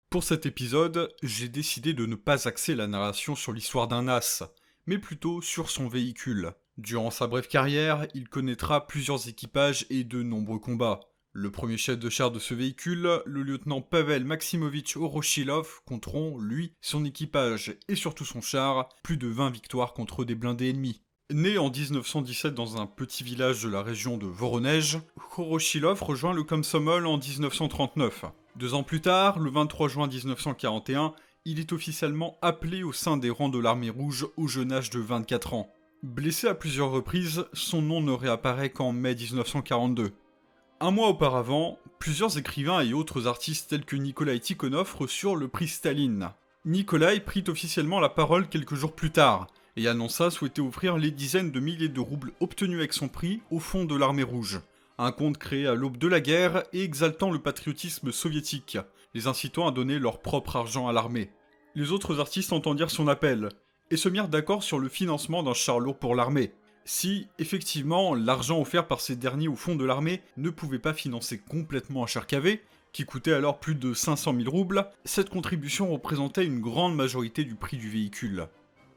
Pour cet épisode, j'ai décidé de ne pas axer la narration sur l'histoire d'un as, mais plutôt sur son véhicule. Durant sa brève carrière, il connaîtra plusieurs équipages et de nombreux combats. Le premier chef de char de ce véhicule, le lieutenant Pavel Maximovitch Horoshilov, compteront, lui, son équipage et surtout son char, plus de 20 victoires contre des blindés ennemis. Né en 1917 dans un petit village de la région de Voronezh, Horoshilov rejoint le Komsomol en 1939. 2 ans plus tard, le 23 juin 1941, il est officiellement appelé au sein des rangs de l'armée rouge au jeune âge de 24 ans. Blessé à plusieurs reprises, son nom ne réapparaît qu'en mai 1942. Un mois auparavant, plusieurs écrivains et autres artistes tels que Nikolai Tikhonov reçurent le prix Staline. Nikolai prit officiellement la parole quelques jours plus tard, et annonça souhaiter offrir les dizaines de milliers de roubles obtenus avec son prix au fond de l'armée rouge. Un compte créé à l'aube de la guerre et exaltant le patriotisme soviétique, les incitant à donner leur propre argent à l'armée. Les autres artistes entendirent son appel, et se mirent d'accord sur le financement d'un char lourd pour l'armée. Si, effectivement, l'argent offert par ces derniers au fond de l'armée ne pouvait pas financer complètement un char KV, qui coûtait alors plus de 500 000 roubles, cette contribution représentait une grande majorité du prix du véhicule.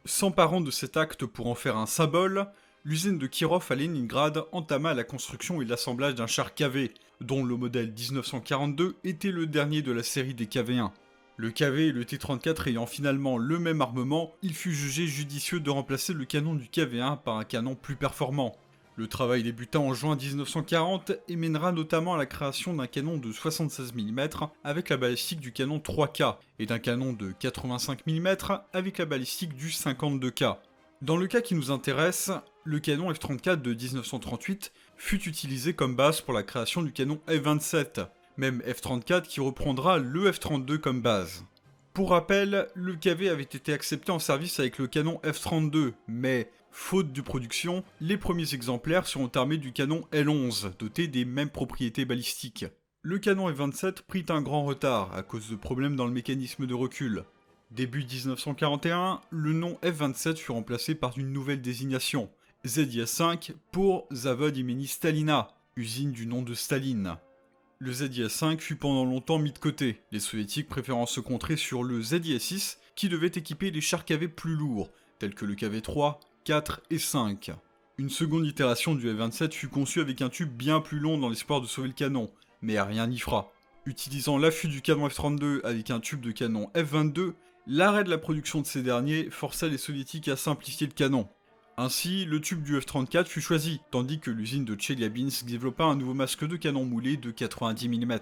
S'emparant de cet acte pour en faire un symbole, l'usine de Kirov à Leningrad entama la construction et l'assemblage d'un char KV, dont le modèle 1942 était le dernier de la série des KV-1. Le KV et le T-34 ayant finalement le même armement, il fut jugé judicieux de remplacer le canon du KV-1 par un canon plus performant. Le travail débuta en juin 1940 et mènera notamment à la création d'un canon de 76 mm avec la balistique du canon 3K et d'un canon de 85 mm avec la balistique du 52K. Dans le cas qui nous intéresse, le canon F-34 de 1938 fut utilisé comme base pour la création du canon F-27, même F-34 qui reprendra le F-32 comme base. Pour rappel, le KV avait été accepté en service avec le canon F-32, mais, faute de production, les premiers exemplaires seront armés du canon L-11, doté des mêmes propriétés balistiques. Le canon F-27 prit un grand retard à cause de problèmes dans le mécanisme de recul. Début 1941, le nom F-27 fut remplacé par une nouvelle désignation, ZIS-5 pour Zavod imeni Stalina, usine du nom de Staline. Le ZIS-5 fut pendant longtemps mis de côté, les soviétiques préférant se concentrer sur le ZIS-6 qui devait équiper les chars KV plus lourds, tels que le KV-3, 4 et 5. Une seconde itération du F-27 fut conçue avec un tube bien plus long dans l'espoir de sauver le canon, mais rien n'y fera. Utilisant l'affût du canon F-32 avec un tube de canon F-22, l'arrêt de la production de ces derniers força les soviétiques à simplifier le canon. Ainsi, le tube du F-34 fut choisi, tandis que l'usine de Tcheliabinsk développa un nouveau masque de canon moulé de 90 mm.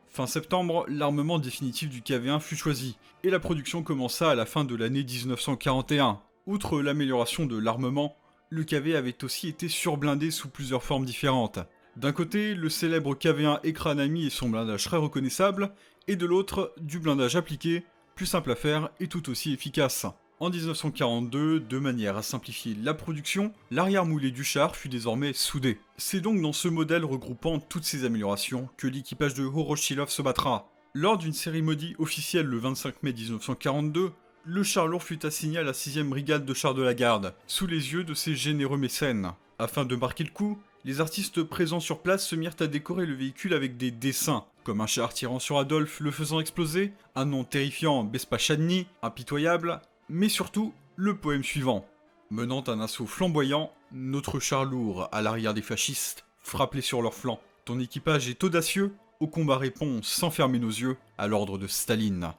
Fin septembre, l'armement définitif du KV-1 fut choisi, et la production commença à la fin de l'année 1941. Outre l'amélioration de l'armement, le KV avait aussi été surblindé sous plusieurs formes différentes. D'un côté, le célèbre KV-1 Ekranami et son blindage très reconnaissable, et de l'autre, du blindage appliqué, plus simple à faire et tout aussi efficace. En 1942, de manière à simplifier la production, l'arrière moulé du char fut désormais soudé. C'est donc dans ce modèle regroupant toutes ces améliorations que l'équipage de Horoshilov se battra. Lors d'une cérémonie officielle le 25 mai 1942, le char lourd fut assigné à la 6ème brigade de chars de la garde, sous les yeux de ses généreux mécènes. Afin de marquer le coup, les artistes présents sur place se mirent à décorer le véhicule avec des dessins, comme un char tirant sur Adolphe le faisant exploser, un nom terrifiant Bespachadny, impitoyable, mais surtout le poème suivant. Menant un assaut flamboyant, notre char lourd à l'arrière des fascistes, frappe-les sur leurs flancs. Ton équipage est audacieux, au combat répond sans fermer nos yeux, à l'ordre de Staline.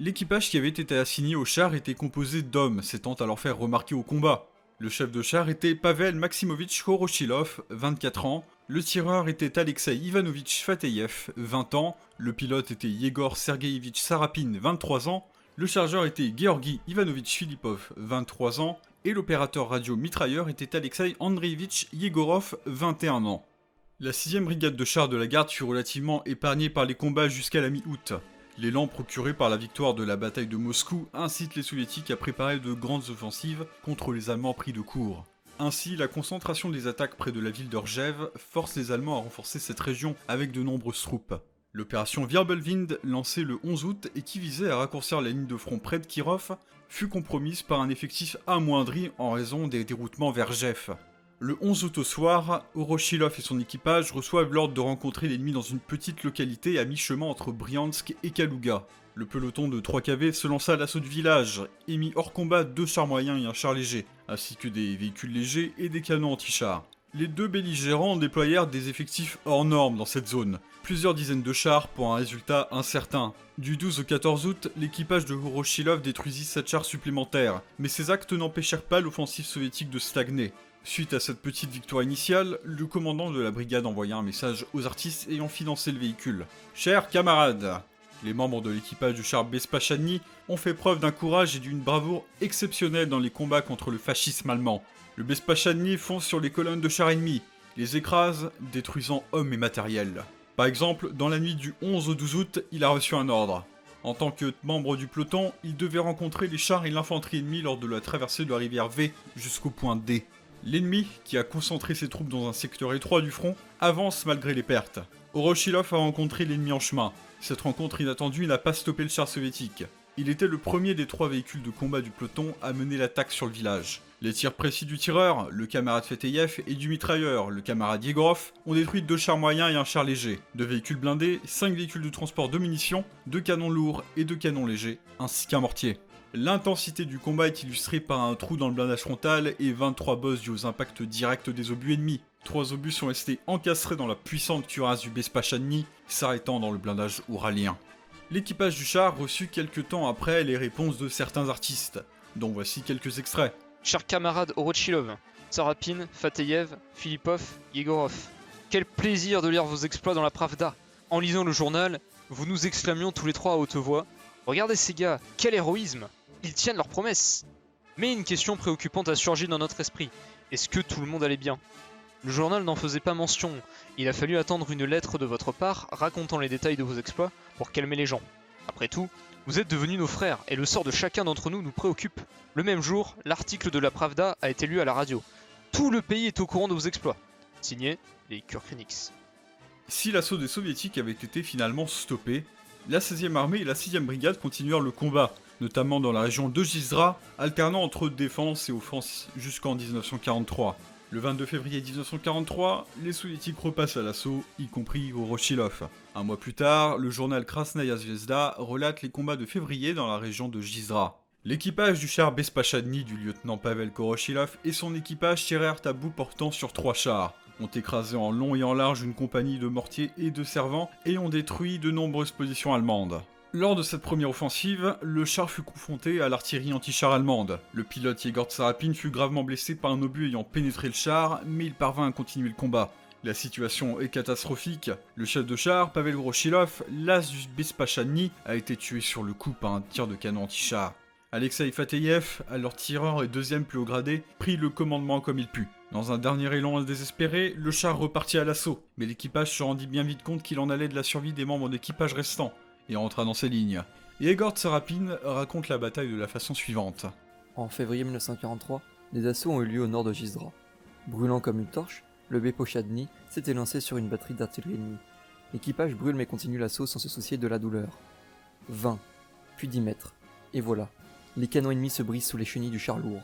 L'équipage qui avait été assigné au char était composé d'hommes s'étant alors faire remarquer au combat. Le chef de char était Pavel Maximovitch Horoshilov, 24 ans, le tireur était Alexei Ivanovitch Fateyev, 20 ans, le pilote était Yegor Sergeyevitch Sarapin, 23 ans, le chargeur était Georgi Ivanovitch Filipov, 23 ans, et l'opérateur radio-mitrailleur était Alexei Andreevitch Yegorov, 21 ans. La 6ème brigade de chars de la garde fut relativement épargnée par les combats jusqu'à la mi-août. L'élan procuré par la victoire de la bataille de Moscou incite les soviétiques à préparer de grandes offensives contre les Allemands pris de court. Ainsi, la concentration des attaques près de la ville d'Orgev force les Allemands à renforcer cette région avec de nombreuses troupes. L'opération Wirbelwind, lancée le 11 août et qui visait à raccourcir la ligne de front près de Kirov, fut compromise par un effectif amoindri en raison des déroutements vers Jef. Le 11 août au soir, Horoshilov et son équipage reçoivent l'ordre de rencontrer l'ennemi dans une petite localité à mi-chemin entre Briansk et Kalouga. Le peloton de 3 KV se lança à l'assaut du village et mit hors combat 2 chars moyens et un char léger, ainsi que des véhicules légers et des canons anti-chars. Les deux belligérants déployèrent des effectifs hors normes dans cette zone, plusieurs dizaines de chars pour un résultat incertain. Du 12 au 14 août, l'équipage de Voroshilov détruisit 7 chars supplémentaires, mais ces actes n'empêchèrent pas l'offensive soviétique de stagner. Suite à cette petite victoire initiale, le commandant de la brigade envoya un message aux artistes ayant financé le véhicule. Chers camarades, les membres de l'équipage du char Bespachani ont fait preuve d'un courage et d'une bravoure exceptionnelle dans les combats contre le fascisme allemand. Le Bespachani fonce sur les colonnes de chars ennemis, les écrase, détruisant hommes et matériel. Par exemple, dans la nuit du 11 au 12 août, il a reçu un ordre. En tant que membre du peloton, il devait rencontrer les chars et l'infanterie ennemie lors de la traversée de la rivière V jusqu'au point D. L'ennemi, qui a concentré ses troupes dans un secteur étroit du front, avance malgré les pertes. Voroshilov a rencontré l'ennemi en chemin. Cette rencontre inattendue n'a pas stoppé le char soviétique. Il était le premier des 3 véhicules de combat du peloton à mener l'attaque sur le village. Les tirs précis du tireur, le camarade Feteyev, et du mitrailleur, le camarade Yegorov, ont détruit 2 chars moyens et un char léger, 2 véhicules blindés, 5 véhicules de transport de munitions, 2 canons lourds et 2 canons légers, ainsi qu'un mortier. L'intensité du combat est illustrée par un trou dans le blindage frontal et 23 bosses dus aux impacts directs des obus ennemis. 3 obus sont restés encastrés dans la puissante cuirasse du Bespachani, s'arrêtant dans le blindage ouralien. L'équipage du char reçut quelques temps après les réponses de certains artistes, dont voici quelques extraits. Chers camarades Voroshilov, Sarapin, Fateyev, Filipov, Yegorov, quel plaisir de lire vos exploits dans la Pravda. En lisant le journal, vous nous exclamions tous les 3 à haute voix. Regardez ces gars, quel héroïsme! Ils tiennent leurs promesses! Mais une question préoccupante a surgi dans notre esprit. Est-ce que tout le monde allait bien? Le journal n'en faisait pas mention. Il a fallu attendre une lettre de votre part racontant les détails de vos exploits pour calmer les gens. Après tout, vous êtes devenus nos frères et le sort de chacun d'entre nous nous préoccupe. Le même jour, l'article de la Pravda a été lu à la radio. Tout le pays est au courant de vos exploits. Signé les Kurkrenix. Si l'assaut des soviétiques avait été finalement stoppé, la 16e armée et la 6e brigade continuèrent le combat, notamment dans la région de Gisra, alternant entre défense et offense jusqu'en 1943. Le 22 février 1943, les soviétiques repassent à l'assaut, y compris Voroshilov. Un mois plus tard, le journal Krasnaya Zvezda relate les combats de février dans la région de Gisra. L'équipage du char Bespachani du lieutenant Pavel Voroshilov et son équipage tirèrent à bout portant sur 3 chars, ont écrasé en long et en large une compagnie de mortiers et de servants et ont détruit de nombreuses positions allemandes. Lors de cette première offensive, le char fut confronté à l'artillerie anti-char allemande. Le pilote Yegor Tsarapin fut gravement blessé par un obus ayant pénétré le char, mais il parvint à continuer le combat. La situation est catastrophique. Le chef de char, Pavel Voroshilov, l'as du Bespachani, a été tué sur le coup par un tir de canon anti-char. Alexei Fateyev, alors tireur et 2e plus haut gradé, prit le commandement comme il put. Dans un dernier élan désespéré, le char repartit à l'assaut, mais l'équipage se rendit bien vite compte qu'il en allait de la survie des membres d'équipage restants, et entra dans ses lignes. Yegor Tsarapin raconte la bataille de la façon suivante. En février 1943, des assauts ont eu lieu au nord de Gisra. Brûlant comme une torche, le Bepochadny s'était lancé sur une batterie d'artillerie ennemie. L'équipage brûle mais continue l'assaut sans se soucier de la douleur. 20, puis 10 mètres, et voilà. Les canons ennemis se brisent sous les chenilles du char lourd.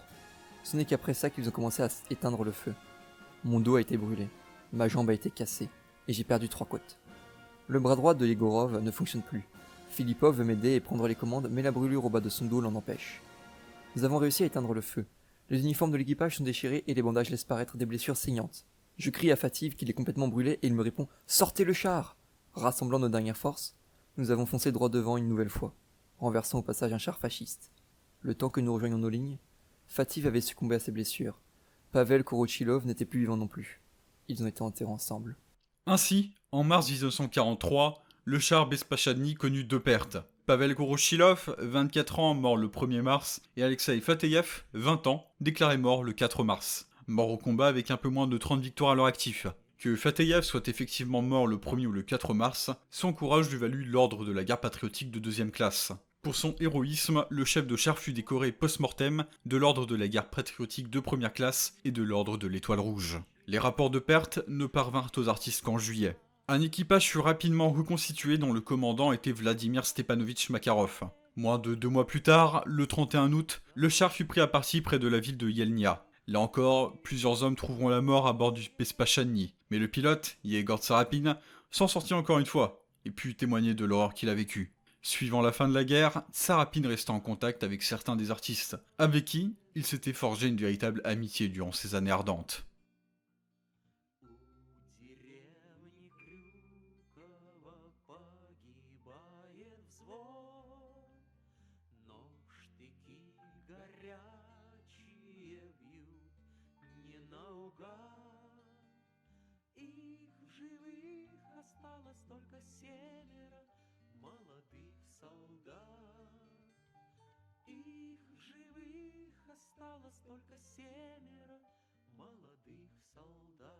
Ce n'est qu'après ça qu'ils ont commencé à éteindre le feu. Mon dos a été brûlé, ma jambe a été cassée, et j'ai perdu 3 côtes. Le bras droit de Yegorov ne fonctionne plus. Filipov veut m'aider et prendre les commandes, mais la brûlure au bas de son dos l'en empêche. Nous avons réussi à éteindre le feu. Les uniformes de l'équipage sont déchirés et les bandages laissent paraître des blessures saignantes. Je crie à Fativ qu'il est complètement brûlé et il me répond « Sortez le char !» Rassemblant nos dernières forces, nous avons foncé droit devant une nouvelle fois, renversant au passage un char fasciste. Le temps que nous rejoignions nos lignes, Fativ avait succombé à ses blessures. Pavel Voroshilov n'était plus vivant non plus. Ils ont été enterrés ensemble. Ainsi, en mars 1943, le char Bespachani connut 2 pertes. Pavel Voroshilov, 24 ans, mort le 1er mars, et Alexei Fateyev, 20 ans, déclaré mort le 4 mars. Mort au combat avec un peu moins de 30 victoires à leur actif. Que Fateyev soit effectivement mort le 1er ou le 4 mars, son courage lui valut l'ordre de la guerre patriotique de 2e classe. Pour son héroïsme, le chef de char fut décoré post-mortem de l'ordre de la guerre patriotique de 1re classe et de l'ordre de l'Étoile Rouge. Les rapports de pertes ne parvinrent aux artistes qu'en juillet. Un équipage fut rapidement reconstitué dont le commandant était Vladimir Stepanovitch Makarov. Moins de 2 mois plus tard, le 31 août, le char fut pris à partie près de la ville de Yelnya. Là encore, plusieurs hommes trouveront la mort à bord du Bespachani, mais le pilote, Yegor Tsarapin, s'en sortit encore une fois, et put témoigner de l'horreur qu'il a vécue. Suivant la fin de la guerre, Sarapine resta en contact avec certains des artistes, avec qui il s'était forgé une véritable amitié durant ces années ardentes. У деревни Крюкова погибает взвод, но штыки горячие бьют не наугад. Их в живых осталось только 7 молодых солдат. Их в живых осталось только 7 молодых солдат.